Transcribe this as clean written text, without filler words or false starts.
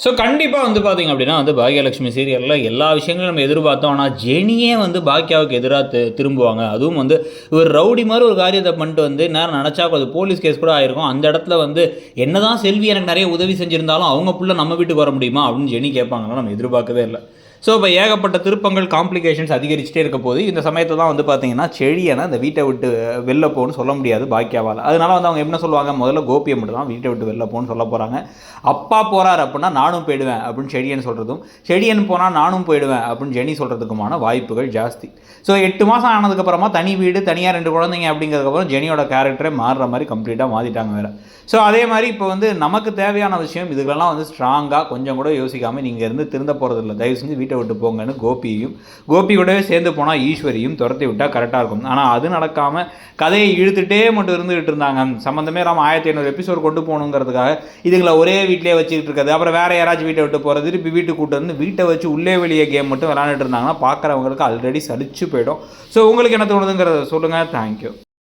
So கண்டிப்பா வந்து பார்த்தீங்க அப்படின்னா வந்து பாக்யலட்சுமி சீரியல்ல எல்லா விஷயங்களும் நம்ம எதிர்பார்த்தோம். ஆனா ஜெனியே வந்து பாக்யாவுக்கு எதிரா திரும்புவாங்க. அதுவும் வந்து ஒரு ரவுடி மாரி ஒரு காரியத்த பண்ணிட்டு வந்து நேரம் நெனச்சா அது போலீஸ் கேஸ் கூட ஆயிருக்கும். அந்த இடத்துல வந்து என்னதான் செல்வி எனக்கு நெறைய உதவி செஞ்சிருந்தாலும், அவங்க புள்ள நம்ம வீட்டுக்கு வர முடியுமா? அப்படின்னு ஜெனி கேட்பாங்கன்னா நம்ம எதிர்பார்க்கவே இல்ல. ஸோ இப்போ ஏகப்பட்ட திருப்பங்கள், காம்ப்ளிகேஷன்ஸ் அதிகரிச்சுட்டே இருக்க போது, இந்த சமயத்துல தான் வந்து பார்த்தீங்கன்னா, செழியன அந்த வீட்ட விட்டு வெளில போன்னு சொல்ல முடியாது பாக்யாவால. அதனால வந்து அவங்க என்ன சொல்லுவாங்க, முதல்ல கோபிய மட்டும் தான் வீட்ட விட்டு வெளில போன்னு சொல்ல போறாங்க. அப்பா போறாரு அப்படின்னா நானும் போயிடுவேன் அப்படின்னு செடியன் சொல்கிறதும், செடியன் போனால் நானும் போயிடுவேன் அப்படின்னு ஜெனி சொல்கிறதுக்குமான வாய்ப்புகள் ஜாஸ்தி. ஸோ 8 மாதம் ஆனதுக்கப்புறமா தனி வீடு, தனியாக 2 குழந்தைங்க அப்படிங்கிறதுக்கப்புறம் ஜெனியோட கேரக்டரே மாறுற மாதிரி கம்ப்ளீட்டாக மாற்றிட்டாங்க வேறு. ஸோ அதே மாதிரி இப்போ வந்து நமக்கு தேவையான விஷயம் இதுக்கெல்லாம் வந்து ஸ்ட்ராங்காக கொஞ்சம் கூட யோசிக்காமல் நீங்கள் இருந்து திருந்த போகிறது இல்லை, தயவு செஞ்சு வீட்டை விட்டு போங்கன்னு கோபி கூடவே சேர்ந்து போனால் ஈஸ்வரியும் துரத்தி விட்டால் கரெக்டாக இருக்கும். ஆனால் அது நடக்காமல் கதையை இழுத்துட்டே மட்டும் இருந்துகிட்டு இருந்தாங்க. சம்மந்தமே இல்லாமல் 1500 எபிசோட் கொண்டு போகணுங்கிறதுக்காக இதுங்களை ஒரே வீட்டிலே வச்சுக்கிட்டு இருக்காது. அப்புறம் வேறு யாராச்சும் வீட்டை விட்டு போகிறது, திருப்பி வீட்டுக்கு கூட்டு வந்து வீட்டை வச்சு உள்ளே வெளியே கேம் மட்டும் விளாண்டுட்டு இருந்தாங்கன்னா பார்க்குறவங்களுக்கு ஆல்ரெடி சலிச்சு போயிடும். ஸோ உங்களுக்கு என்ன தோணுதுங்கிறத சொல்லுங்கள். தேங்க்யூ.